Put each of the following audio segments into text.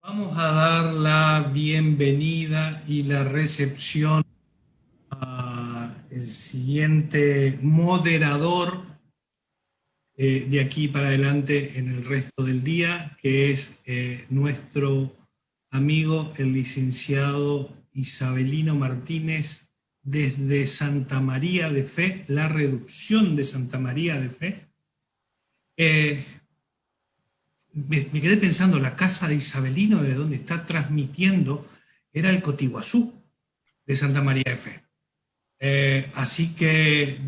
Vamos a dar la bienvenida y la recepción al siguiente moderador de aquí para adelante en el resto del día, que es nuestro amigo, el licenciado Isabelino Martínez, desde Santa María de Fe, la reducción de Santa María de Fe. Eh, me quedé pensando, la casa de Isabelino, de donde está transmitiendo, era el Cotiguazú de Santa María de Fe. Así que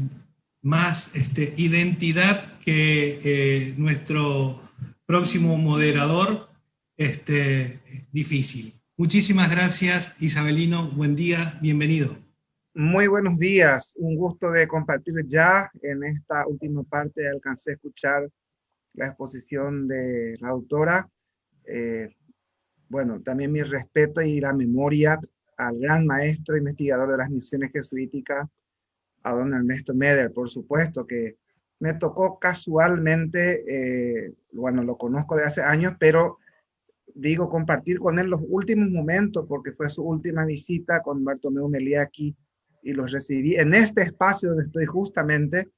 más identidad que nuestro próximo moderador, difícil. Muchísimas gracias, Isabelino. Buen día, bienvenido. Muy buenos días, un gusto de compartir ya. En esta última parte alcancé a escuchar la exposición de la autora. Eh, bueno, también mi respeto y la memoria al gran maestro investigador de las misiones jesuíticas, a don Ernesto Meder, por supuesto, que me tocó casualmente, bueno, lo conozco de hace años, pero digo compartir con él los últimos momentos, porque fue su última visita con Bartomeu Meliaki y los recibí en este espacio donde estoy justamente.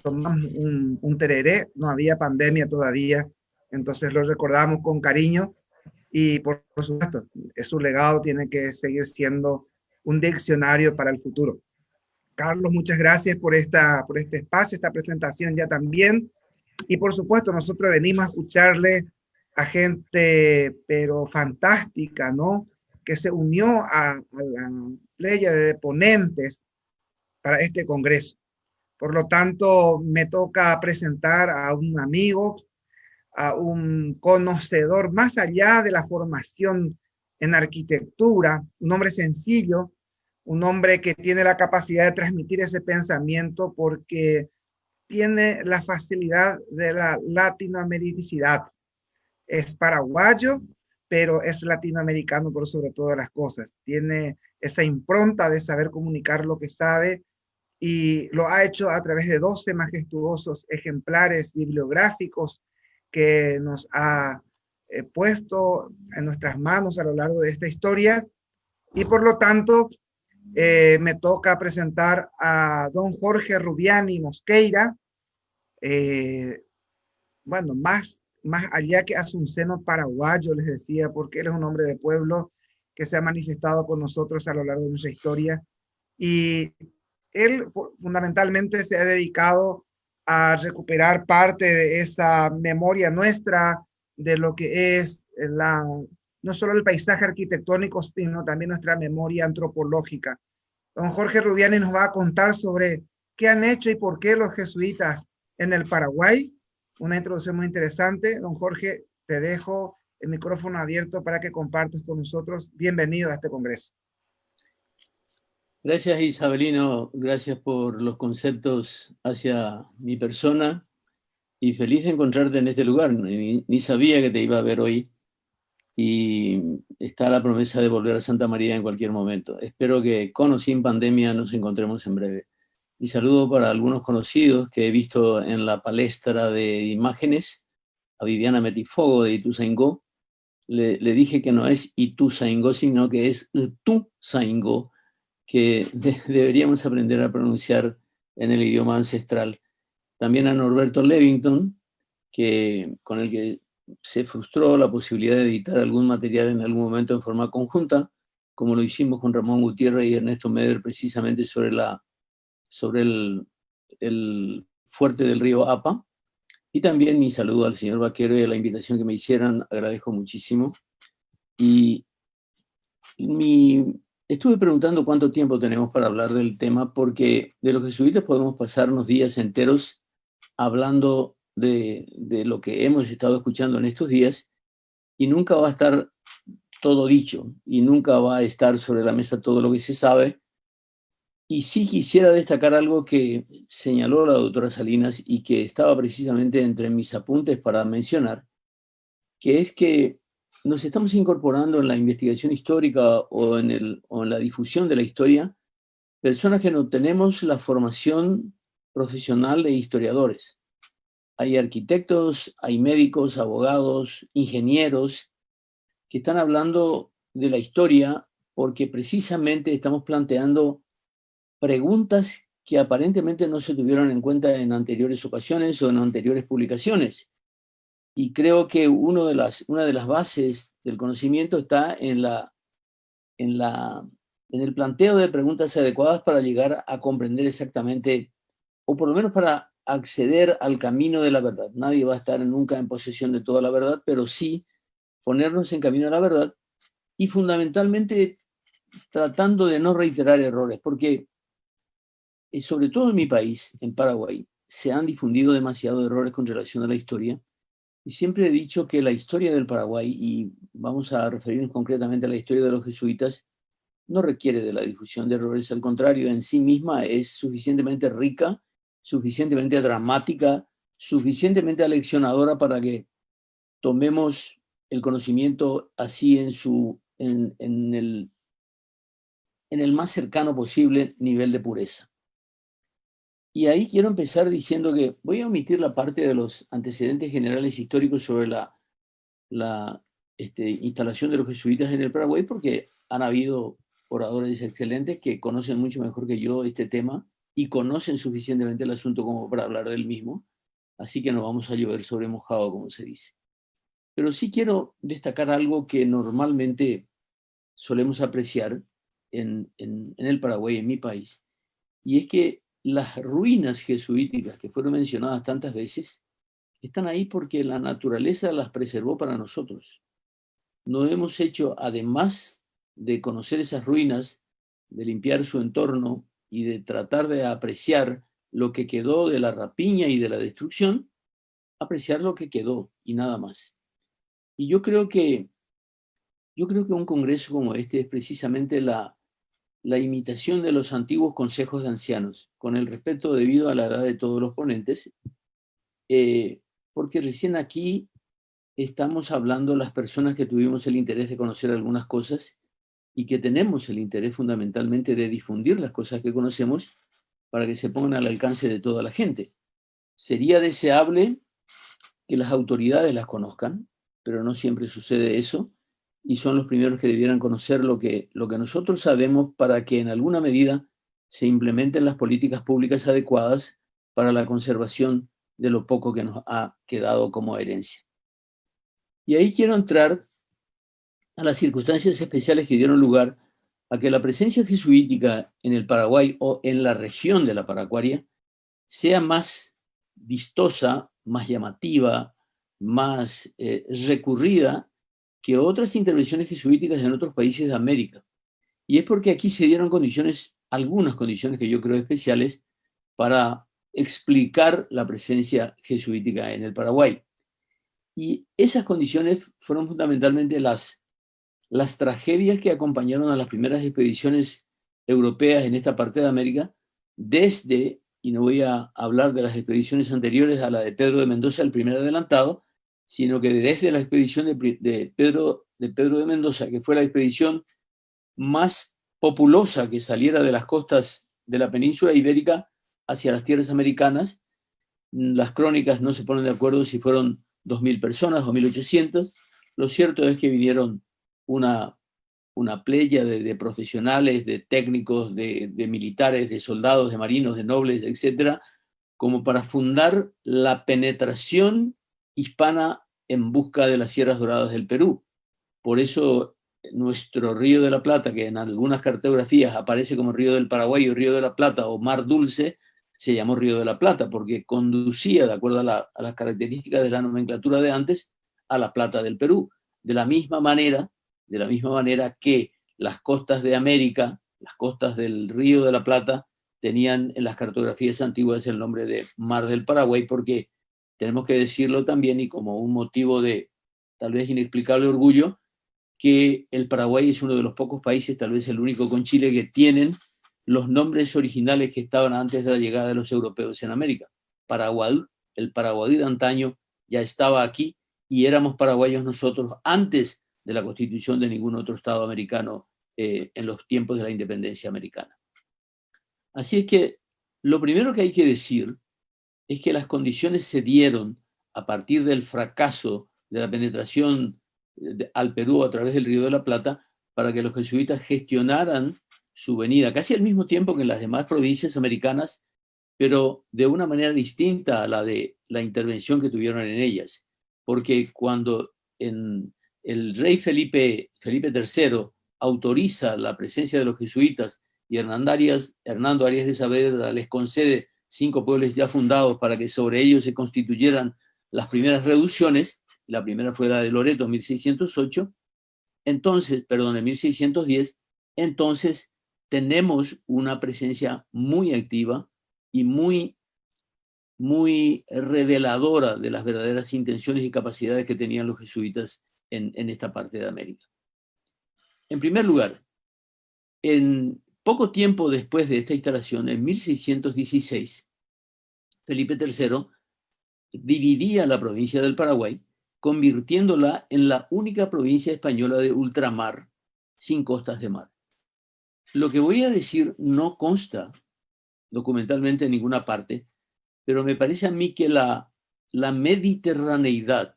Tomamos un tereré, no había pandemia todavía, entonces lo recordamos con cariño y por supuesto, su legado tiene que seguir siendo un diccionario para el futuro. Carlos, muchas gracias por este espacio, esta presentación ya también. Y por supuesto, nosotros venimos a escucharle a gente, pero fantástica, ¿no? Que se unió a la playa de ponentes para este congreso. Por lo tanto, me toca presentar a un amigo, a un conocedor más allá de la formación en arquitectura, un hombre sencillo, un hombre que tiene la capacidad de transmitir ese pensamiento porque tiene la facilidad de la latinoamericidad. Es paraguayo, pero es latinoamericano por sobre todas las cosas. Tiene esa impronta de saber comunicar lo que sabe y lo ha hecho a través de 12 majestuosos ejemplares bibliográficos que nos ha puesto en nuestras manos a lo largo de esta historia. Y por lo tanto, me toca presentar a don Jorge Rubiani Mosqueira, eh, bueno, más allá que asunceno paraguayo, les decía, porque él es un hombre de pueblo que se ha manifestado con nosotros a lo largo de nuestra historia. Y él fundamentalmente se ha dedicado a recuperar parte de esa memoria nuestra de lo que es no solo el paisaje arquitectónico, sino también nuestra memoria antropológica. Don Jorge Rubiani nos va a contar sobre qué han hecho y por qué los jesuitas en el Paraguay. Una introducción muy interesante. Don Jorge, te dejo el micrófono abierto para que compartas con nosotros. Bienvenido a este congreso. Gracias, Isabelino. Gracias por los conceptos hacia mi persona y feliz de encontrarte en este lugar. Ni sabía que te iba a ver hoy y está la promesa de volver a Santa María en cualquier momento. Espero que con o sin pandemia nos encontremos en breve. Y saludo para algunos conocidos que he visto en la palestra de imágenes, a Viviana Metifogo de Ituzaingó. Le dije que no es Ituzaingó, sino que es Ituzaingó, que deberíamos aprender a pronunciar en el idioma ancestral. También a Norberto Levington, con el que se frustró la posibilidad de editar algún material en algún momento en forma conjunta, como lo hicimos con Ramón Gutiérrez y Ernesto Meder, precisamente sobre el fuerte del río Apa. Y también mi saludo al señor Vaquero y a la invitación que me hicieran, agradezco muchísimo. Y estuve preguntando cuánto tiempo tenemos para hablar del tema, porque de los jesuitas podemos pasarnos días enteros hablando de lo que hemos estado escuchando en estos días y nunca va a estar todo dicho y nunca va a estar sobre la mesa todo lo que se sabe. Y sí quisiera destacar algo que señaló la doctora Salinas y que estaba precisamente entre mis apuntes para mencionar, que es que nos estamos incorporando en la investigación histórica o en la difusión de la historia personas que no tenemos la formación profesional de historiadores. Hay arquitectos, hay médicos, abogados, ingenieros que están hablando de la historia porque precisamente estamos planteando preguntas que aparentemente no se tuvieron en cuenta en anteriores ocasiones o en anteriores publicaciones. Y creo que una de las bases del conocimiento está en el planteo de preguntas adecuadas para llegar a comprender exactamente, o por lo menos para acceder al camino de la verdad. Nadie va a estar nunca en posesión de toda la verdad, pero sí ponernos en camino a la verdad y fundamentalmente tratando de no reiterar errores, porque sobre todo en mi país, en Paraguay, se han difundido demasiados errores con relación a la historia. Y siempre he dicho que la historia del Paraguay, y vamos a referirnos concretamente a la historia de los jesuitas, no requiere de la difusión de errores, al contrario, en sí misma es suficientemente rica, suficientemente dramática, suficientemente aleccionadora para que tomemos el conocimiento así en el más cercano posible nivel de pureza. Y ahí quiero empezar diciendo que voy a omitir la parte de los antecedentes generales históricos sobre la instalación de los jesuitas en el Paraguay, porque han habido oradores excelentes que conocen mucho mejor que yo este tema y conocen suficientemente el asunto como para hablar del mismo, así que no vamos a llover sobre mojado, como se dice. Pero sí quiero destacar algo que normalmente solemos apreciar en el Paraguay, en mi país, y es que las ruinas jesuíticas que fueron mencionadas tantas veces están ahí porque la naturaleza las preservó para nosotros. No hemos hecho, además de conocer esas ruinas, de limpiar su entorno y de tratar de apreciar lo que quedó de la rapiña y de la destrucción, apreciar lo que quedó y nada más. Y yo creo que un congreso como este es precisamente la imitación de los antiguos consejos de ancianos, con el respeto debido a la edad de todos los ponentes, porque recién aquí estamos hablando las personas que tuvimos el interés de conocer algunas cosas y que tenemos el interés fundamentalmente de difundir las cosas que conocemos para que se pongan al alcance de toda la gente. Sería deseable que las autoridades las conozcan, pero no siempre sucede eso, y son los primeros que debieran conocer lo que nosotros sabemos para que en alguna medida se implementen las políticas públicas adecuadas para la conservación de lo poco que nos ha quedado como herencia. Y ahí quiero entrar a las circunstancias especiales que dieron lugar a que la presencia jesuítica en el Paraguay o en la región de la Paraguaria sea más vistosa, más llamativa, más recurrida que otras intervenciones jesuíticas en otros países de América. Y es porque aquí se dieron condiciones, algunas condiciones que yo creo especiales, para explicar la presencia jesuítica en el Paraguay. Y esas condiciones fueron fundamentalmente las tragedias que acompañaron a las primeras expediciones europeas en esta parte de América, desde, y no voy a hablar de las expediciones anteriores a la de Pedro de Mendoza, el primer adelantado, sino que desde la expedición de Pedro de Mendoza, que fue la expedición más populosa que saliera de las costas de la península ibérica hacia las tierras americanas. Las crónicas no se ponen de acuerdo si fueron 2.000 personas o 1.800. Lo cierto es que vinieron una playa de profesionales, de técnicos, de militares, de soldados, de marinos, de nobles, etcétera, como para fundar la penetración hispana en busca de las Sierras Doradas del Perú. Por eso nuestro Río de la Plata, que en algunas cartografías aparece como Río del Paraguay o Río de la Plata o Mar Dulce, se llamó Río de la Plata porque conducía, de acuerdo a las características de la nomenclatura de antes, a la Plata del Perú. De la misma manera que las costas de América, las costas del Río de la Plata, tenían en las cartografías antiguas el nombre de Mar del Paraguay, porque tenemos que decirlo también, y como un motivo de tal vez inexplicable orgullo, que el Paraguay es uno de los pocos países, tal vez el único con Chile, que tienen los nombres originales que estaban antes de la llegada de los europeos en América. Paraguay, el Paraguay de antaño ya estaba aquí y éramos paraguayos nosotros antes de la constitución de ningún otro estado americano en los tiempos de la independencia americana. Así es que lo primero que hay que decir es que las condiciones se dieron a partir del fracaso de la penetración al Perú a través del Río de la Plata para que los jesuitas gestionaran su venida, casi al mismo tiempo que en las demás provincias americanas, pero de una manera distinta a la de la intervención que tuvieron en ellas. Porque cuando el rey Felipe III autoriza la presencia de los jesuitas y Hernando Arias de Saavedra les concede 5 pueblos ya fundados para que sobre ellos se constituyeran las primeras reducciones, la primera fue la de Loreto en 1608, entonces, perdón, en 1610, entonces tenemos una presencia muy activa y muy reveladora de las verdaderas intenciones y capacidades que tenían los jesuitas en esta parte de América. En primer lugar, en poco tiempo después de esta instalación, en 1616, Felipe III dividía la provincia del Paraguay, convirtiéndola en la única provincia española de ultramar, sin costas de mar. Lo que voy a decir no consta documentalmente en ninguna parte, pero me parece a mí que la mediterraneidad,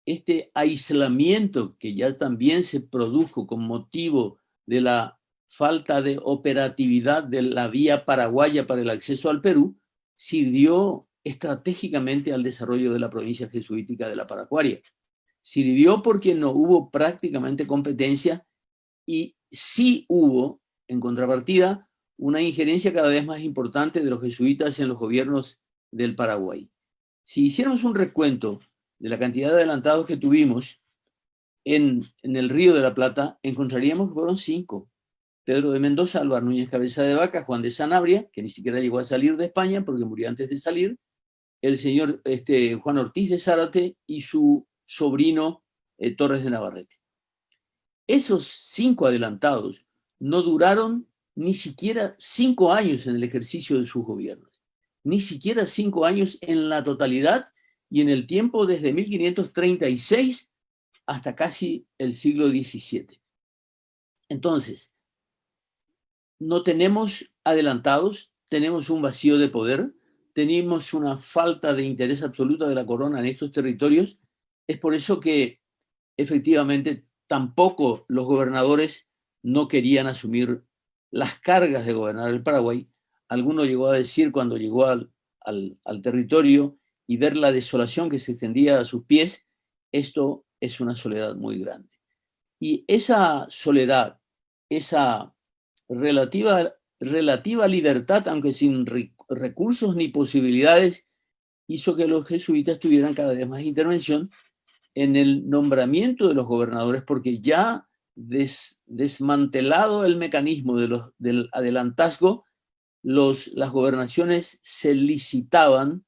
este aislamiento que ya también se produjo con motivo de la falta de operatividad de la vía paraguaya para el acceso al Perú, sirvió estratégicamente al desarrollo de la provincia jesuítica de la Paraguaria. Sirvió porque no hubo prácticamente competencia y sí hubo, en contrapartida, una injerencia cada vez más importante de los jesuitas en los gobiernos del Paraguay. Si hiciéramos un recuento de la cantidad de adelantados que tuvimos en el Río de la Plata, encontraríamos que fueron 5. Pedro de Mendoza, Álvaro Núñez Cabeza de Vaca, Juan de Sanabria, que ni siquiera llegó a salir de España porque murió antes de salir, el señor Juan Ortiz de Zárate y su sobrino Torres de Navarrete. Esos 5 adelantados no duraron ni siquiera 5 años en el ejercicio de sus gobiernos, ni siquiera 5 años en la totalidad y en el tiempo desde 1536 hasta casi el siglo XVII. Entonces, no tenemos adelantados, tenemos un vacío de poder, tenemos una falta de interés absoluta de la corona en estos territorios. Es por eso que efectivamente tampoco los gobernadores no querían asumir las cargas de gobernar el Paraguay. Alguno llegó a decir cuando llegó al territorio y ver la desolación que se extendía a sus pies, esto es una soledad muy grande. Y esa soledad, esa relativa libertad, aunque sin recursos ni posibilidades, hizo que los jesuitas tuvieran cada vez más intervención en el nombramiento de los gobernadores, porque ya desmantelado el mecanismo del adelantazgo, las gobernaciones se licitaban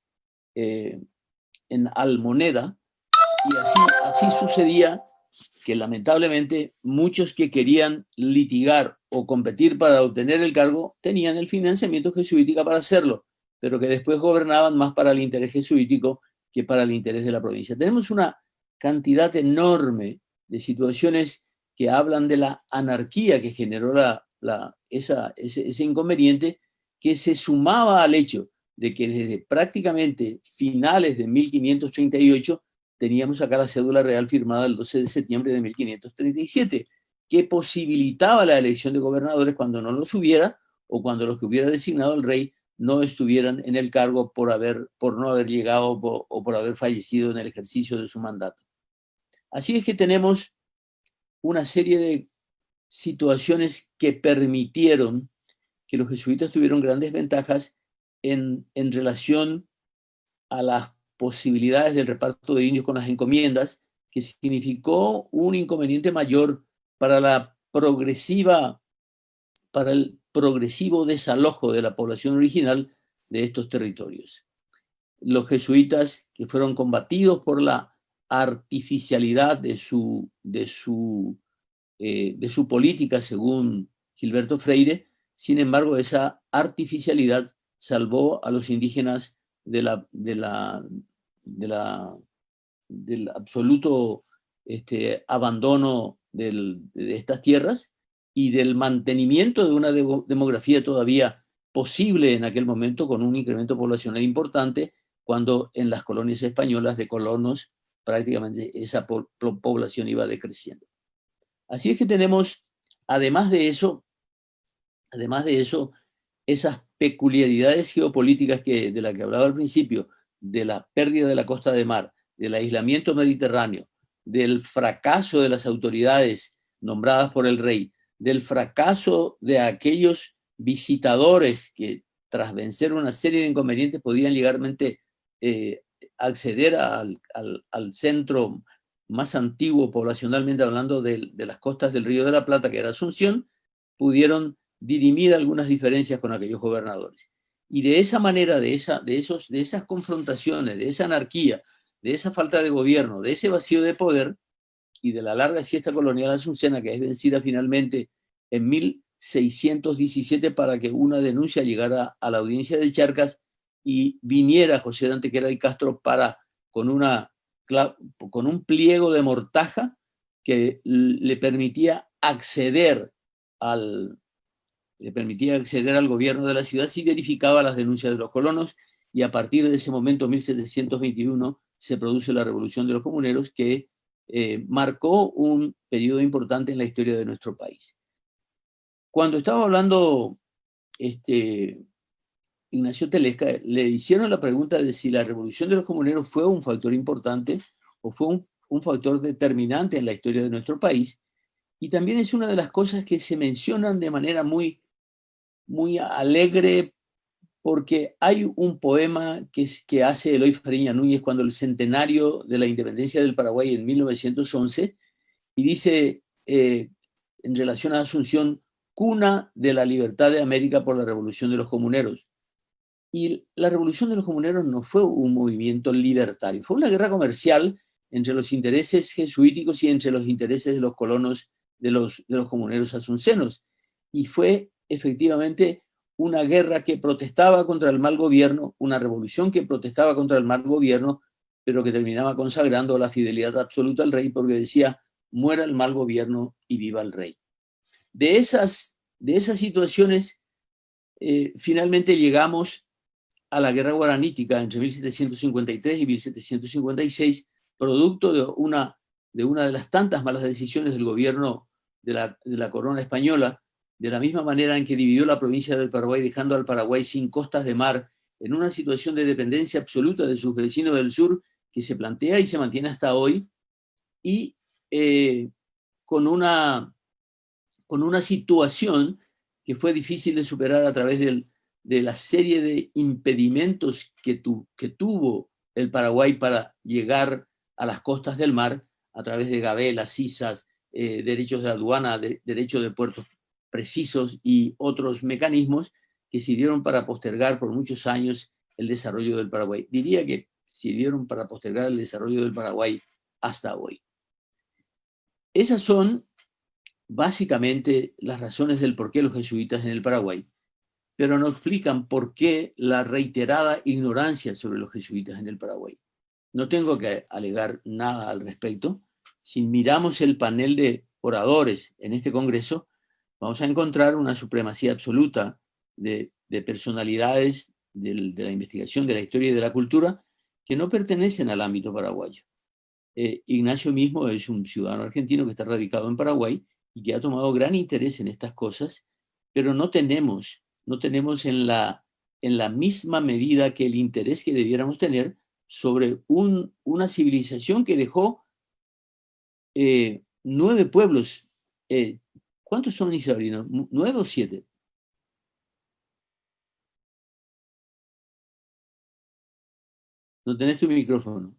en almoneda, y así sucedía que lamentablemente muchos que querían litigar o competir para obtener el cargo tenían el financiamiento jesuítico para hacerlo, pero que después gobernaban más para el interés jesuítico que para el interés de la provincia. Tenemos una cantidad enorme de situaciones que hablan de la anarquía que generó ese inconveniente, que se sumaba al hecho de que desde prácticamente finales de 1538 teníamos acá la cédula real firmada el 12 de septiembre de 1537, que posibilitaba la elección de gobernadores cuando no los hubiera o cuando los que hubiera designado el rey no estuvieran en el cargo por no haber llegado o por haber fallecido en el ejercicio de su mandato. Así es que tenemos una serie de situaciones que permitieron que los jesuitas tuvieron grandes ventajas en relación a las posibilidades del reparto de indios con las encomiendas, que significó un inconveniente mayor para el progresivo desalojo de la población original de estos territorios. Los jesuitas, que fueron combatidos por la artificialidad de su política, según Gilberto Freire, sin embargo, esa artificialidad salvó a los indígenas del absoluto abandono de estas tierras y del mantenimiento de una demografía todavía posible en aquel momento, con un incremento poblacional importante, cuando en las colonias españolas de colonos prácticamente esa población iba decreciendo. Así es que tenemos, además de eso, esas peculiaridades geopolíticas de las que hablaba al principio, de la pérdida de la costa de mar, del aislamiento mediterráneo, del fracaso de las autoridades nombradas por el rey, del fracaso de aquellos visitadores que tras vencer una serie de inconvenientes podían legalmente acceder al centro más antiguo poblacionalmente hablando de las costas del Río de la Plata, que era Asunción, pudieron dirimir algunas diferencias con aquellos gobernadores. Y de esa manera, de esas confrontaciones, de esa anarquía, de esa falta de gobierno, de ese vacío de poder y de la larga siesta colonial asunciana que es vencida finalmente en 1617 para que una denuncia llegara a la audiencia de Charcas y viniera José de Antequera y Castro con un pliego de mortaja que le permitía acceder al gobierno de la ciudad si verificaba las denuncias de los colonos, y a partir de ese momento, 1721, se produce la Revolución de los Comuneros, que marcó un periodo importante en la historia de nuestro país. Cuando estaba hablando Ignacio Telesca, le hicieron la pregunta de si la Revolución de los Comuneros fue un factor importante o fue un factor determinante en la historia de nuestro país, y también es una de las cosas que se mencionan de manera muy alegre, porque hay un poema que hace Eloy Fariña Núñez cuando el centenario de la independencia del Paraguay en 1911, y dice, en relación a Asunción, cuna de la libertad de América por la Revolución de los Comuneros. Y la Revolución de los Comuneros no fue un movimiento libertario, fue una guerra comercial entre los intereses jesuíticos y entre los intereses de los colonos de los comuneros asuncenos. Y fue efectivamente una guerra que protestaba contra el mal gobierno, una revolución que protestaba contra el mal gobierno, pero que terminaba consagrando la fidelidad absoluta al rey, porque decía, muera el mal gobierno y viva el rey. De esas situaciones, finalmente llegamos a la guerra guaranítica entre 1753 y 1756, producto de una de las tantas malas decisiones del gobierno de la corona española, de la misma manera en que dividió la provincia del Paraguay, dejando al Paraguay sin costas de mar, en una situación de dependencia absoluta de sus vecinos del sur, que se plantea y se mantiene hasta hoy, y con una situación que fue difícil de superar a través de la serie de impedimentos que tuvo el Paraguay para llegar a las costas del mar, a través de gabelas, sisas, derechos de aduana, derechos de puertos precisos y otros mecanismos que sirvieron para postergar por muchos años el desarrollo del Paraguay. Diría que sirvieron para postergar el desarrollo del Paraguay hasta hoy. Esas son básicamente las razones del por qué los jesuitas en el Paraguay, pero no explican por qué la reiterada ignorancia sobre los jesuitas en el Paraguay. No tengo que alegar nada al respecto. Si miramos el panel de oradores en este congreso, vamos a encontrar una supremacía absoluta de personalidades de la investigación, de la historia y de la cultura que no pertenecen al ámbito paraguayo. Ignacio mismo es un ciudadano argentino que está radicado en Paraguay y que ha tomado gran interés en estas cosas, pero no tenemos en la misma medida que el interés que debiéramos tener sobre una civilización que dejó 9 pueblos. ¿Cuántos son, Isabrino? ¿9 o 7? No tenés tu micrófono.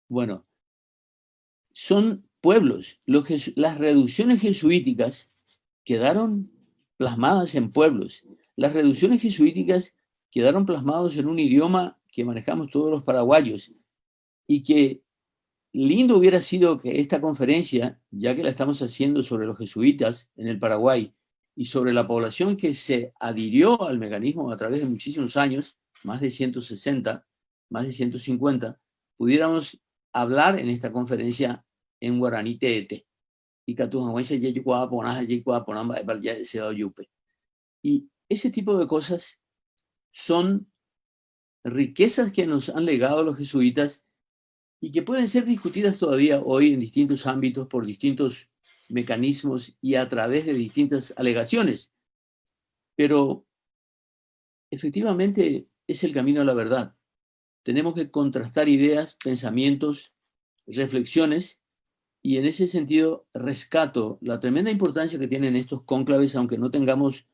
Bueno, son pueblos. Las reducciones jesuíticas quedaron plasmadas en pueblos. Las reducciones jesuíticas quedaron plasmadas en un idioma que manejamos todos los paraguayos, y que lindo hubiera sido que esta conferencia, ya que la estamos haciendo sobre los jesuitas en el Paraguay y sobre la población que se adhirió al mecanismo a través de muchísimos años, más de 160, más de 150, pudiéramos hablar en esta conferencia en guaraní teete. Y ese tipo de cosas son riquezas que nos han legado los jesuitas y que pueden ser discutidas todavía hoy en distintos ámbitos por distintos mecanismos y a través de distintas alegaciones. Pero efectivamente es el camino a la verdad. Tenemos que contrastar ideas, pensamientos, reflexiones, y en ese sentido rescato la tremenda importancia que tienen estos cónclaves, aunque no tengamos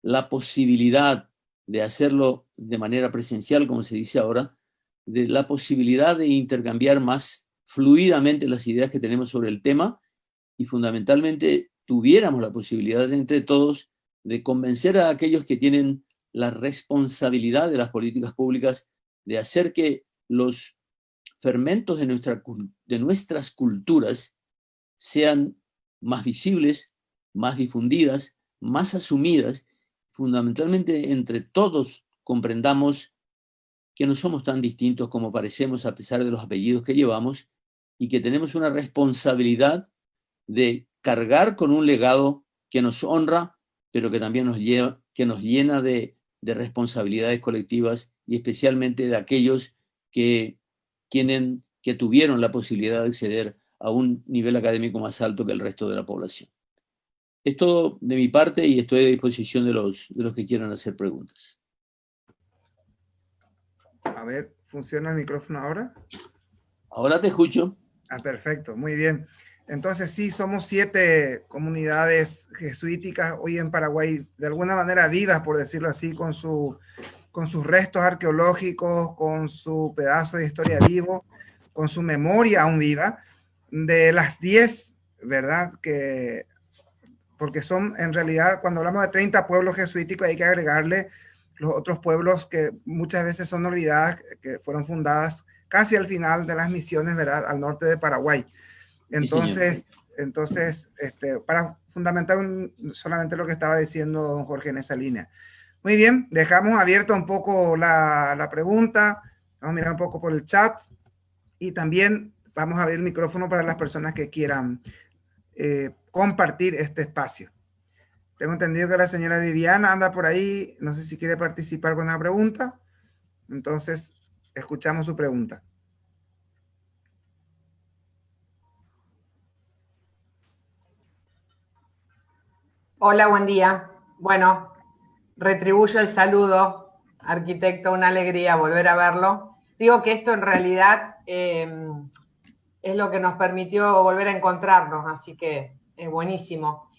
la posibilidad de hacerlo de manera presencial, como se dice ahora, de la posibilidad de intercambiar más fluidamente las ideas que tenemos sobre el tema y fundamentalmente tuviéramos la posibilidad entre todos de convencer a aquellos que tienen la responsabilidad de las políticas públicas de hacer que los fermentos de nuestras culturas sean más visibles, más difundidas, más asumidas. Fundamentalmente entre todos comprendamos que no somos tan distintos como parecemos a pesar de los apellidos que llevamos y que tenemos una responsabilidad de cargar con un legado que nos honra, pero que también nos llena de responsabilidades colectivas y especialmente de aquellos que tuvieron la posibilidad de acceder a un nivel académico más alto que el resto de la población. Es todo de mi parte y estoy a disposición de los que quieran hacer preguntas. A ver, ¿funciona el micrófono ahora? Ahora te escucho. Perfecto, muy bien. Entonces sí, somos 7 comunidades jesuíticas hoy en Paraguay, de alguna manera vivas, por decirlo así, con sus restos arqueológicos, con su pedazo de historia vivo, con su memoria aún viva, de las 10, ¿verdad? Porque son, en realidad, cuando hablamos de 30 pueblos jesuíticos, hay que agregarle los otros pueblos que muchas veces son olvidadas, que fueron fundadas casi al final de las misiones, ¿verdad? Al norte de Paraguay. Entonces, para fundamentar solamente lo que estaba diciendo don Jorge en esa línea. Muy bien, dejamos abierta un poco la pregunta, vamos a mirar un poco por el chat y también vamos a abrir el micrófono para las personas que quieran compartir este espacio. Tengo entendido que la señora Viviana anda por ahí, no sé si quiere participar con una pregunta, entonces escuchamos su pregunta. Hola, buen día. Bueno, retribuyo el saludo, arquitecto, una alegría volver a verlo. Digo que esto en realidad es lo que nos permitió volver a encontrarnos, así que es buenísimo.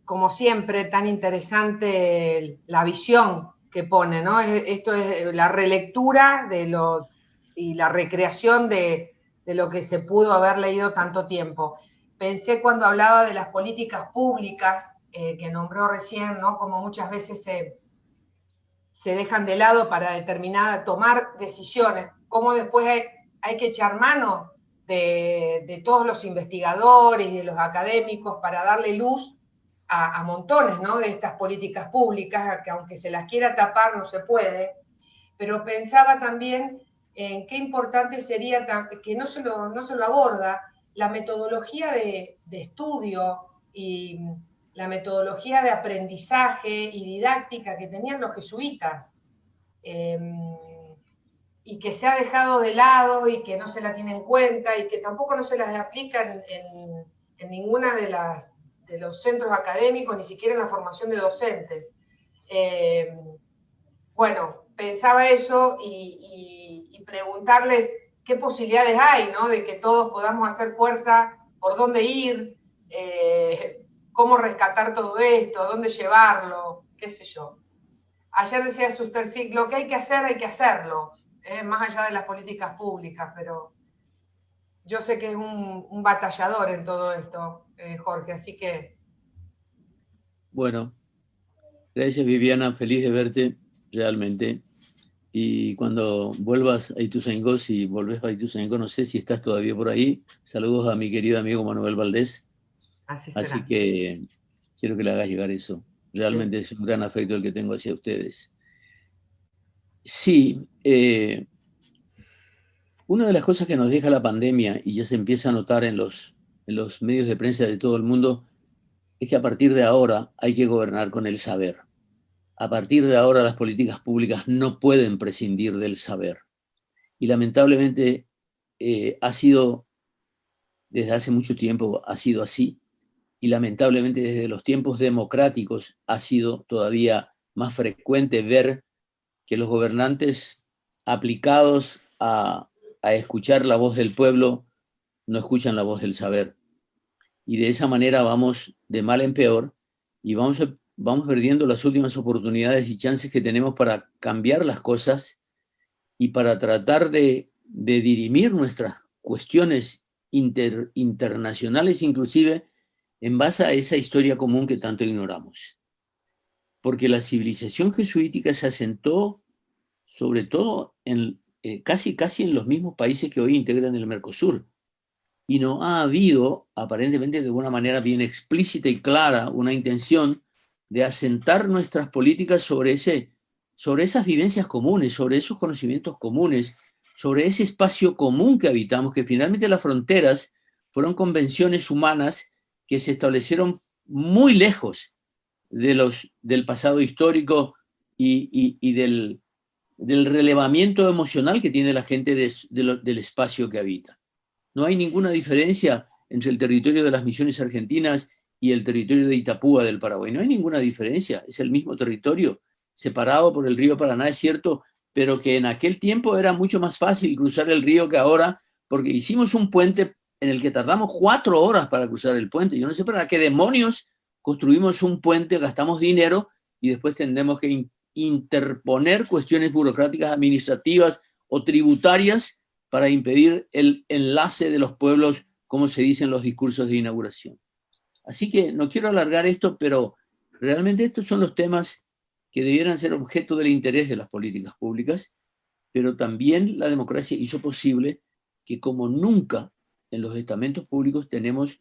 Como siempre, tan interesante la visión que pone, ¿no? Esto es la relectura y la recreación de lo que se pudo haber leído tanto tiempo. Pensé cuando hablaba de las políticas públicas que nombró recién, ¿no? Como muchas veces se dejan de lado para tomar decisiones, cómo después hay que echar mano de todos los investigadores y de los académicos para darle luz a montones, ¿no? De estas políticas públicas, que aunque se las quiera tapar no se puede, pero pensaba también en qué importante sería, que no se lo aborda, la metodología de estudio y la metodología de aprendizaje y didáctica que tenían los jesuitas, y que se ha dejado de lado y que no se la tiene en cuenta y que tampoco no se las aplica en ninguna de los centros académicos, ni siquiera en la formación de docentes. Bueno, pensaba eso y preguntarles qué posibilidades hay, ¿no? De que todos podamos hacer fuerza, por dónde ir, cómo rescatar todo esto, dónde llevarlo, qué sé yo. Ayer decía Sustercic, lo que hay que hacerlo, más allá de las políticas públicas, pero yo sé que es un batallador en todo esto, Jorge, así que... Bueno, gracias Viviana, feliz de verte realmente. Y cuando vuelvas a Ituzaingó, si volvés a Ituzaingó, no sé si estás todavía por ahí. Saludos a mi querido amigo Manuel Valdés. Así que quiero que le hagas llegar eso. Realmente sí. Es un gran afecto el que tengo hacia ustedes. Sí, una de las cosas que nos deja la pandemia, y ya se empieza a notar en los medios de prensa de todo el mundo, es que a partir de ahora hay que gobernar con el saber. a partir de ahora las políticas públicas no pueden prescindir del saber. Y lamentablemente ha sido, desde hace mucho tiempo ha sido así, y lamentablemente desde los tiempos democráticos ha sido todavía más frecuente ver que los gobernantes aplicados a escuchar la voz del pueblo no escuchan la voz del saber. Y de esa manera vamos de mal en peor y vamos perdiendo las últimas oportunidades y chances que tenemos para cambiar las cosas y para tratar de dirimir nuestras cuestiones internacionales, inclusive en base a esa historia común que tanto ignoramos. Porque la civilización jesuítica se asentó sobre todo en casi en los mismos países que hoy integran el Mercosur. Y no ha habido, aparentemente de una manera bien explícita y clara, una intención de asentar nuestras políticas sobre esas vivencias comunes, sobre esos conocimientos comunes, sobre ese espacio común que habitamos, que finalmente las fronteras fueron convenciones humanas que se establecieron muy lejos del pasado histórico y del relevamiento emocional que tiene la gente del espacio que habita. No hay ninguna diferencia entre el territorio de las Misiones Argentinas y el territorio de Itapúa del Paraguay. No hay ninguna diferencia, es el mismo territorio, separado por el río Paraná, es cierto, pero que en aquel tiempo era mucho más fácil cruzar el río que ahora, porque hicimos un puente en el que tardamos 4 horas para cruzar el puente. Yo no sé para qué demonios construimos un puente, gastamos dinero y después tendremos que interponer cuestiones burocráticas, administrativas o tributarias para impedir el enlace de los pueblos, como se dice en los discursos de inauguración. Así que no quiero alargar esto, pero realmente estos son los temas que debieran ser objeto del interés de las políticas públicas, pero también la democracia hizo posible que como nunca en los estamentos públicos tenemos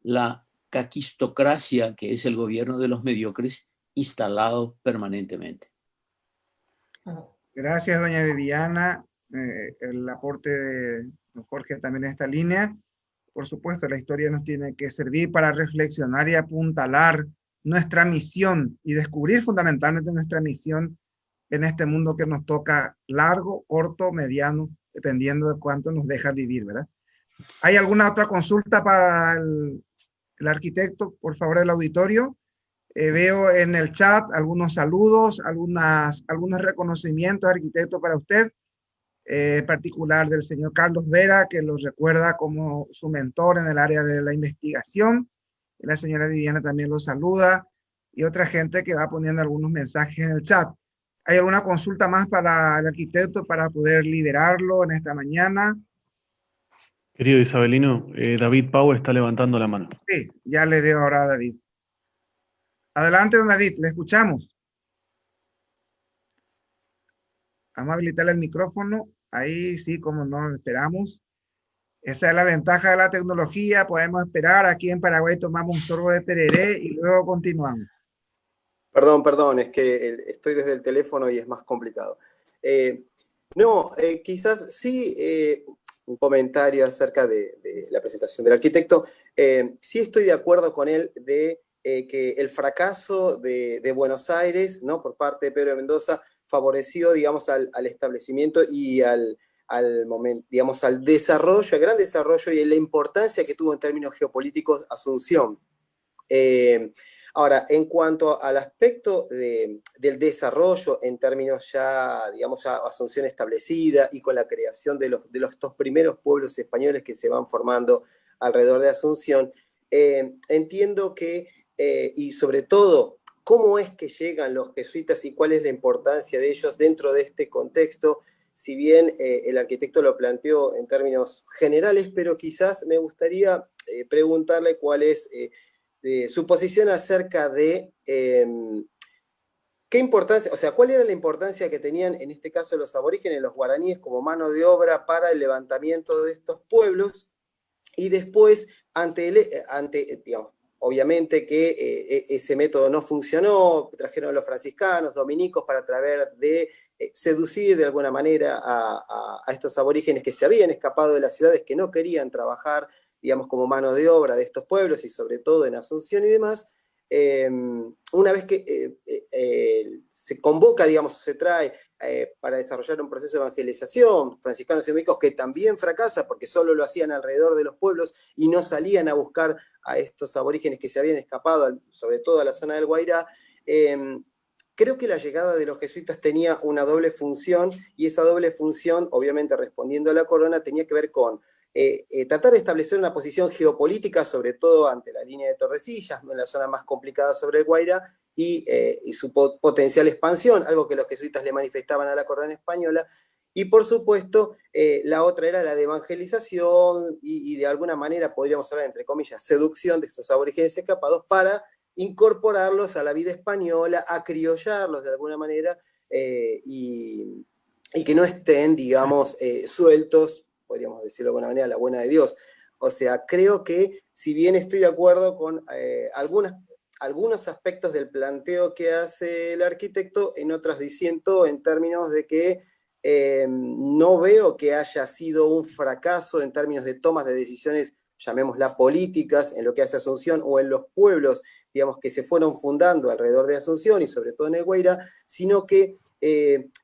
la caquistocracia, que es el gobierno de los mediocres, instalado permanentemente. Gracias, doña Viviana. El aporte de don Jorge también en esta línea. Por supuesto, la historia nos tiene que servir para reflexionar y apuntalar nuestra misión y descubrir fundamentalmente nuestra misión en este mundo que nos toca largo, corto, mediano, dependiendo de cuánto nos deja vivir, ¿verdad? ¿Hay alguna otra consulta para el arquitecto, por favor, del auditorio? Veo en el chat algunos saludos, algunos reconocimientos, arquitecto, para usted, en particular del señor Carlos Vera, que lo recuerda como su mentor en el área de la investigación. La señora Viviana también lo saluda, y otra gente que va poniendo algunos mensajes en el chat. ¿Hay alguna consulta más para el arquitecto para poder liberarlo en esta mañana? Querido Isabelino, David Pau está levantando la mano. Sí, ya le veo ahora a David. Adelante, don David, le escuchamos. Vamos a habilitarle el micrófono. Ahí sí, como no, esperamos. Esa es la ventaja de la tecnología. Podemos esperar. Aquí en Paraguay tomamos un sorbo de tereré y luego continuamos. Perdón, es que estoy desde el teléfono y es más complicado. Quizás sí un comentario acerca de la presentación del arquitecto. Sí estoy de acuerdo con él de que el fracaso de Buenos Aires, ¿no?, por parte de Pedro de Mendoza, favoreció, digamos, al establecimiento y al momento, digamos, al desarrollo, al gran desarrollo y la importancia que tuvo en términos geopolíticos Asunción. Ahora, en cuanto al aspecto del desarrollo en términos ya, digamos, ya Asunción establecida y con la creación de estos primeros pueblos españoles que se van formando alrededor de Asunción, entiendo que, y sobre todo, cómo es que llegan los jesuitas y cuál es la importancia de ellos dentro de este contexto, si bien el arquitecto lo planteó en términos generales, pero quizás me gustaría preguntarle cuál es su posición acerca de qué importancia, o sea, cuál era la importancia que tenían en este caso los aborígenes, los guaraníes, como mano de obra para el levantamiento de estos pueblos, y después, digamos, obviamente que ese método no funcionó, trajeron a los franciscanos, dominicos, para tratar de seducir de alguna manera a estos aborígenes que se habían escapado de las ciudades, que no querían trabajar, digamos, como mano de obra de estos pueblos, y sobre todo en Asunción y demás. una vez que se convoca, digamos, se trae para desarrollar un proceso de evangelización, franciscanos y dominicos, que también fracasa porque solo lo hacían alrededor de los pueblos y no salían a buscar a estos aborígenes que se habían escapado, sobre todo a la zona del Guairá. Creo que la llegada de los jesuitas tenía una doble función, y esa doble función, obviamente respondiendo a la corona, tenía que ver con tratar de establecer una posición geopolítica, sobre todo ante la línea de Tordesillas, en la zona más complicada sobre el Guairá, y su potencial expansión, algo que los jesuitas le manifestaban a la corona española. Y por supuesto, la otra era la de evangelización y de alguna manera, podríamos hablar, entre comillas, seducción de estos aborígenes escapados para incorporarlos a la vida española, acriollarlos de alguna manera, y que no estén, digamos, sueltos, podríamos decirlo de alguna manera, a la buena de Dios. O sea, creo que si bien estoy de acuerdo con algunos aspectos del planteo que hace el arquitecto, en otras disiento en términos de que no veo que haya sido un fracaso en términos de tomas de decisiones, llamémoslas políticas, en lo que hace Asunción o en los pueblos, digamos, que se fueron fundando alrededor de Asunción y sobre todo en el Guairá, sino que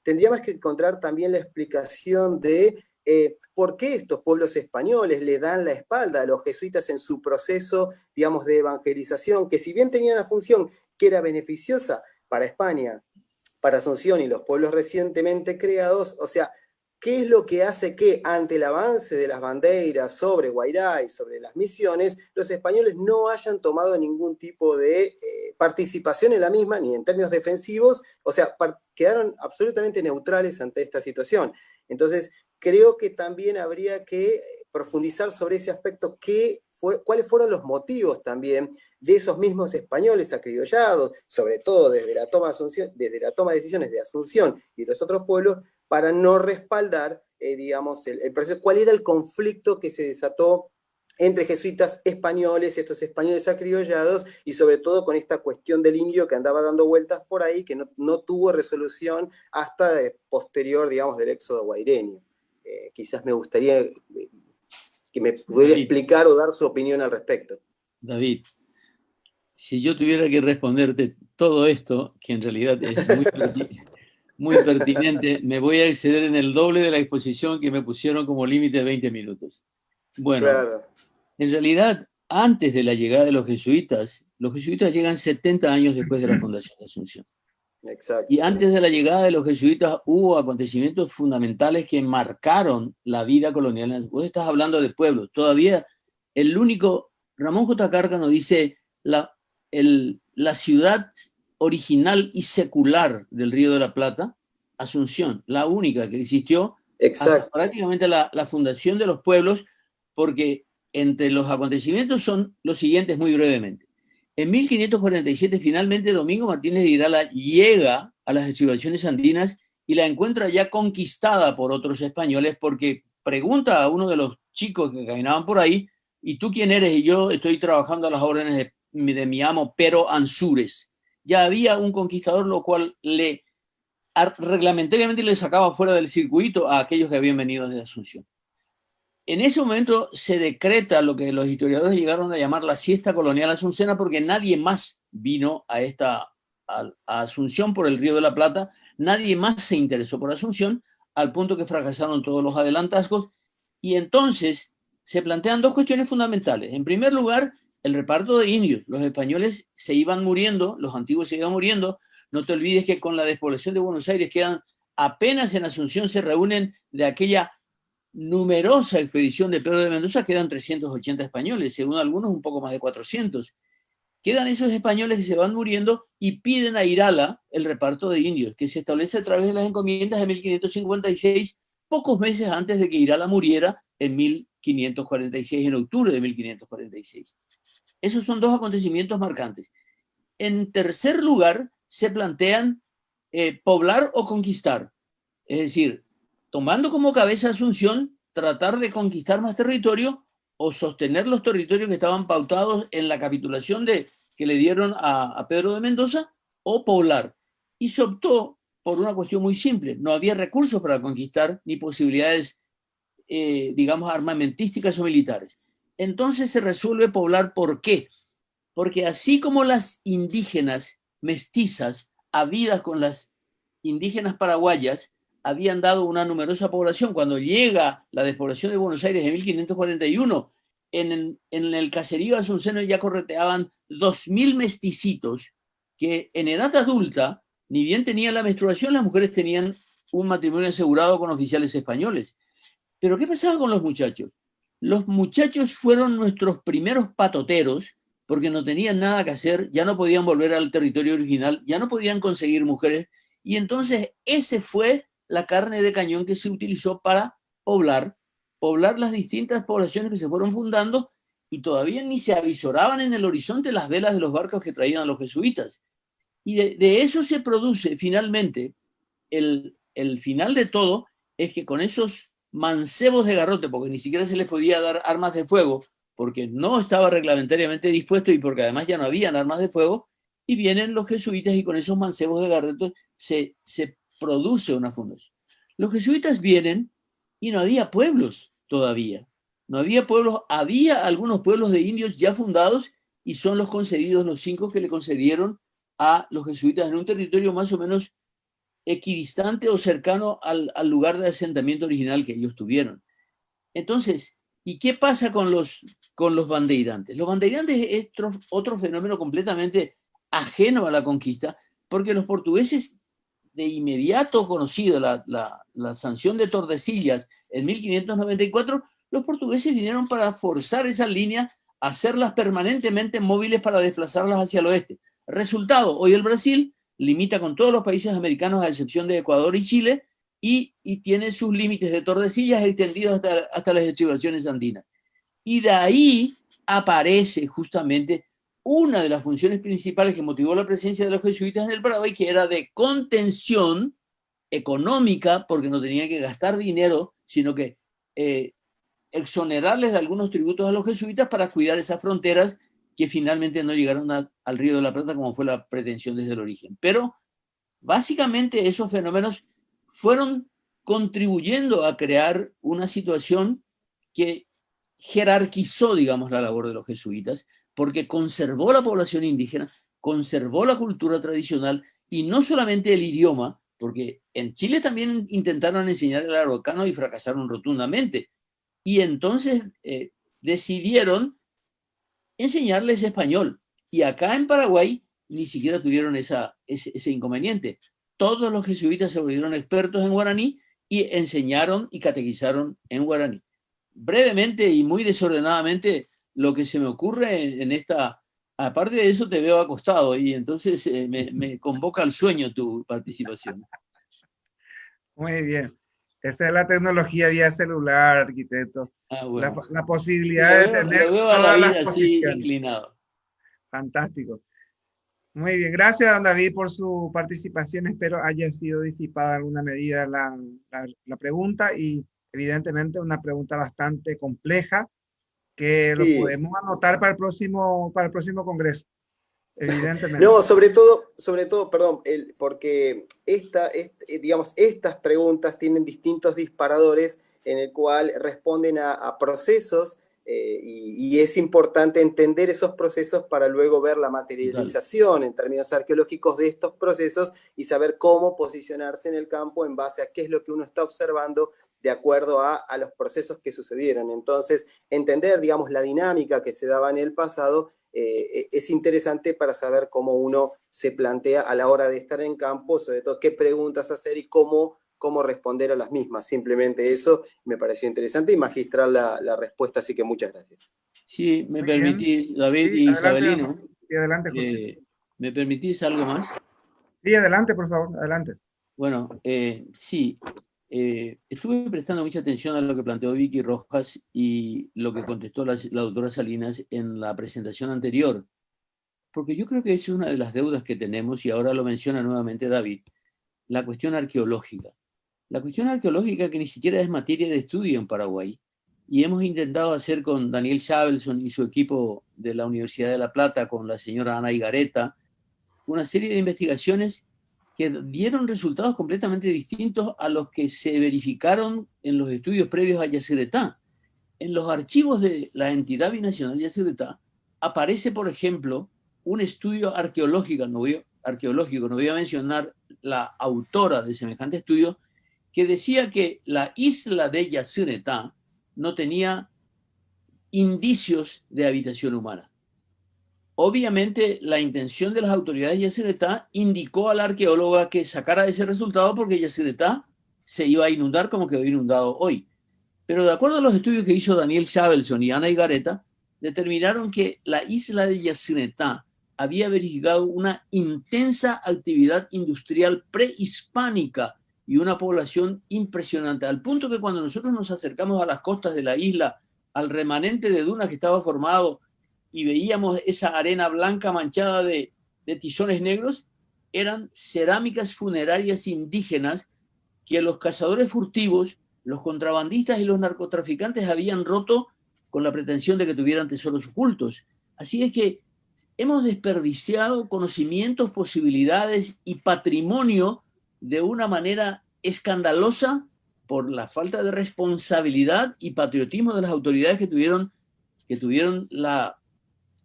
tendríamos que encontrar también la explicación de por qué estos pueblos españoles le dan la espalda a los jesuitas en su proceso, digamos, de evangelización, que si bien tenían una función que era beneficiosa para España, para Asunción y los pueblos recientemente creados, o sea, ¿qué es lo que hace que ante el avance de las banderas sobre Guairá y sobre las misiones, los españoles no hayan tomado ningún tipo de participación en la misma, ni en términos defensivos? O sea, quedaron absolutamente neutrales ante esta situación. Entonces, creo que también habría que profundizar sobre ese aspecto, cuáles fueron los motivos también de esos mismos españoles acriollados, sobre todo desde la toma de decisiones de Asunción y de los otros pueblos, para no respaldar, digamos, el proceso. ¿Cuál era el conflicto que se desató entre jesuitas españoles, estos españoles acriollados, y sobre todo con esta cuestión del indio que andaba dando vueltas por ahí, que no tuvo resolución hasta posterior, digamos, del éxodo guaireño? Quizás me gustaría que me pudiera explicar o dar su opinión al respecto. David, si yo tuviera que responderte todo esto, que en realidad es muy pertinente, me voy a exceder en el doble de la exposición que me pusieron como límite de 20 minutos. Bueno, claro. En realidad, antes de la llegada de los jesuitas llegan 70 años después de la fundación de Asunción. Exacto. Y antes de la llegada de los jesuitas hubo acontecimientos fundamentales que marcaron la vida colonial. Vos estás hablando de pueblos. Todavía Ramón J. Cárcano dice, la ciudad original y secular del Río de la Plata, Asunción, la única que existió hasta prácticamente la fundación de los pueblos, porque entre los acontecimientos son los siguientes muy brevemente. En 1547, finalmente, Domingo Martínez de Irala llega a las estribaciones andinas y la encuentra ya conquistada por otros españoles, porque pregunta a uno de los chicos que caminaban por ahí, ¿y tú quién eres? Y yo estoy trabajando a las órdenes de mi amo Pero Ansúrez. Ya había un conquistador, lo cual reglamentariamente le sacaba fuera del circuito a aquellos que habían venido desde Asunción. En ese momento se decreta lo que los historiadores llegaron a llamar la siesta colonial asuncena, porque nadie más vino a Asunción por el Río de la Plata, nadie más se interesó por Asunción, al punto que fracasaron todos los adelantazgos, y entonces se plantean dos cuestiones fundamentales. En primer lugar, el reparto de indios. Los españoles se iban muriendo, los antiguos se iban muriendo. No te olvides que con la despoblación de Buenos Aires quedan apenas en Asunción, se reúnen de aquella numerosa expedición de Pedro de Mendoza, quedan 380 españoles, según algunos un poco más de 400. Quedan esos españoles que se van muriendo y piden a Irala el reparto de indios, que se establece a través de las encomiendas de 1556, pocos meses antes de que Irala muriera en 1546, en octubre de 1546. Esos son dos acontecimientos marcantes. En tercer lugar, se plantean poblar o conquistar. Es decir, tomando como cabeza Asunción, tratar de conquistar más territorio o sostener los territorios que estaban pautados en la capitulación que le dieron a Pedro de Mendoza, o poblar. Y se optó por una cuestión muy simple. No había recursos para conquistar ni posibilidades, digamos, armamentísticas o militares. Entonces se resuelve poblar. ¿Por qué? porque así como las indígenas mestizas, habidas con las indígenas paraguayas, habían dado una numerosa población, cuando llega la despoblación de Buenos Aires en 1541, en el caserío de Azucena ya correteaban 2.000 mesticitos que en edad adulta, ni bien tenían la menstruación, las mujeres tenían un matrimonio asegurado con oficiales españoles. Pero ¿qué pasaba con los muchachos? Los muchachos fueron nuestros primeros patoteros porque no tenían nada que hacer, ya no podían volver al territorio original, ya no podían conseguir mujeres, y entonces ese fue la carne de cañón que se utilizó para poblar las distintas poblaciones que se fueron fundando, y todavía ni se avisoraban en el horizonte las velas de los barcos que traían los jesuitas. Y de eso se produce finalmente, el final de todo es que con esos mancebos de garrote, porque ni siquiera se les podía dar armas de fuego, porque no estaba reglamentariamente dispuesto y porque además ya no habían armas de fuego, y vienen los jesuitas y con esos mancebos de garrote se produce una fundación. Los jesuitas vienen y no había pueblos todavía. No había pueblos, había algunos pueblos de indios ya fundados y son los concedidos, los 5 que le concedieron a los jesuitas en un territorio más o menos equidistante o cercano al lugar de asentamiento original que ellos tuvieron. Entonces, ¿y qué pasa con los bandeirantes? Los bandeirantes es otro fenómeno completamente ajeno a la conquista, porque los portugueses de inmediato conocido la sanción de Tordesillas en 1594, los portugueses vinieron para forzar esas líneas, hacerlas permanentemente móviles para desplazarlas hacia el oeste. Resultado, hoy el Brasil limita con todos los países americanos a excepción de Ecuador y Chile y tiene sus límites de Tordesillas extendidos hasta las estribaciones andinas. Y de ahí aparece justamente una de las funciones principales que motivó la presencia de los jesuitas en el Paraguay, que era de contención económica, porque no tenían que gastar dinero, sino que exonerarles de algunos tributos a los jesuitas para cuidar esas fronteras que finalmente no llegaron al Río de la Plata como fue la pretensión desde el origen. Pero básicamente esos fenómenos fueron contribuyendo a crear una situación que jerarquizó, digamos, la labor de los jesuitas, porque conservó la población indígena, conservó la cultura tradicional y no solamente el idioma, porque en Chile también intentaron enseñar el araucano y fracasaron rotundamente. Y entonces decidieron enseñarles español. Y acá en Paraguay ni siquiera tuvieron ese inconveniente. Todos los jesuitas se volvieron expertos en guaraní y enseñaron y catequizaron en guaraní. Brevemente y muy desordenadamente, lo que se me ocurre en esta... Aparte de eso, te veo acostado y entonces me convoca al sueño tu participación. Muy bien. Esa es la tecnología vía celular, arquitecto. Bueno. La posibilidad de tener lo veo a todas David las así posiciones. inclinado. Fantástico. Muy bien. Gracias, don David, por su participación. Espero haya sido disipada en alguna medida la pregunta y evidentemente una pregunta bastante compleja que lo podemos anotar para el próximo congreso. Evidentemente. No, sobre todo, perdón, porque digamos, estas preguntas tienen distintos disparadores en el cual responden a procesos y es importante entender esos procesos para luego ver la materialización en términos arqueológicos de estos procesos y saber cómo posicionarse en el campo en base a qué es lo que uno está observando de acuerdo a los procesos que sucedieron. Entonces, entender, digamos, la dinámica que se daba en el pasado es interesante para saber cómo uno se plantea a la hora de estar en campo, sobre todo qué preguntas hacer y cómo responder a las mismas. Simplemente eso me pareció interesante y magistral la respuesta, así que muchas gracias. Sí, me permitís, David y Isabelino. Sí, adelante. ¿Me permitís algo más? Sí, adelante, por favor, adelante. Bueno, sí. Estuve prestando mucha atención a lo que planteó Vicky Rojas y lo que contestó la doctora Salinas en la presentación anterior, porque yo creo que esa es una de las deudas que tenemos, y ahora lo menciona nuevamente David, la cuestión arqueológica. La cuestión arqueológica que ni siquiera es materia de estudio en Paraguay, y hemos intentado hacer con Daniel Sabelson y su equipo de la Universidad de La Plata, con la señora Ana Igareta, una serie de investigaciones que dieron resultados completamente distintos a los que se verificaron en los estudios previos a Yacyretá. En los archivos de la entidad binacional Yacyretá aparece, por ejemplo, un estudio arqueológico, no voy a mencionar la autora de semejante estudio, que decía que la isla de Yacyretá no tenía indicios de habitación humana. Obviamente, la intención de las autoridades de Yacyretá indicó a la arqueóloga que sacara ese resultado porque Yacyretá se iba a inundar como quedó inundado hoy. Pero de acuerdo a los estudios que hizo Daniel Shavelson y Ana Igareta, determinaron que la isla de Yacyretá había verificado una intensa actividad industrial prehispánica y una población impresionante, al punto que cuando nosotros nos acercamos a las costas de la isla, al remanente de dunas que estaba formado, y veíamos esa arena blanca manchada de tizones negros, eran cerámicas funerarias indígenas que los cazadores furtivos, los contrabandistas y los narcotraficantes habían roto con la pretensión de que tuvieran tesoros ocultos. Así es que hemos desperdiciado conocimientos, posibilidades y patrimonio de una manera escandalosa por la falta de responsabilidad y patriotismo de las autoridades que tuvieron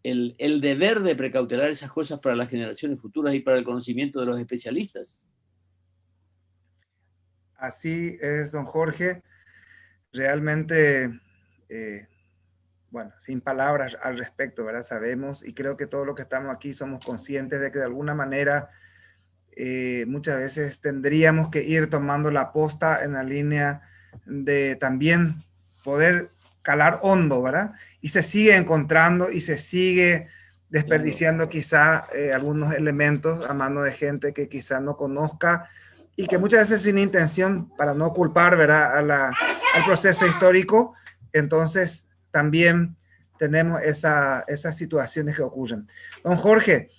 el deber de precautelar esas cosas para las generaciones futuras y para el conocimiento de los especialistas. Así es, don Jorge. Realmente, bueno, sin palabras al respecto, ¿verdad? Sabemos, y creo que todos los que estamos aquí somos conscientes de que de alguna manera muchas veces tendríamos que ir tomando la posta en la línea de también poder calar hondo, ¿verdad? Y se sigue encontrando y se sigue desperdiciando quizá algunos elementos a mano de gente que quizá no conozca y que muchas veces sin intención, para no culpar, ¿verdad?, al proceso histórico. Entonces también tenemos esas situaciones que ocurren. Don Jorge,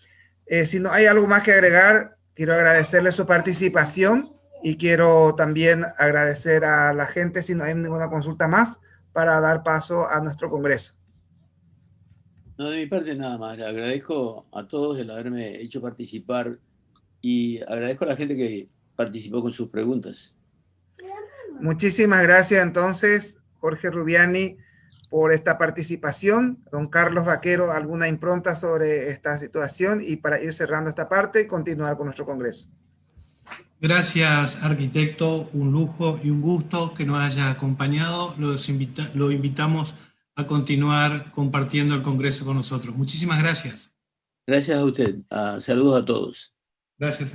si no hay algo más que agregar, quiero agradecerle su participación y quiero también agradecer a la gente, si no hay ninguna consulta más, para dar paso a nuestro congreso. No, de mi parte nada más. Le agradezco a todos el haberme hecho participar y agradezco a la gente que participó con sus preguntas. Muchísimas gracias entonces, Jorge Rubiani, por esta participación. Don Carlos Vaquero, ¿alguna impronta sobre esta situación? Y para ir cerrando esta parte y continuar con nuestro congreso. Gracias, arquitecto. Un lujo y un gusto que nos haya acompañado. Lo invitamos a continuar compartiendo el congreso con nosotros. Muchísimas gracias. Gracias a usted. Saludos a todos. Gracias.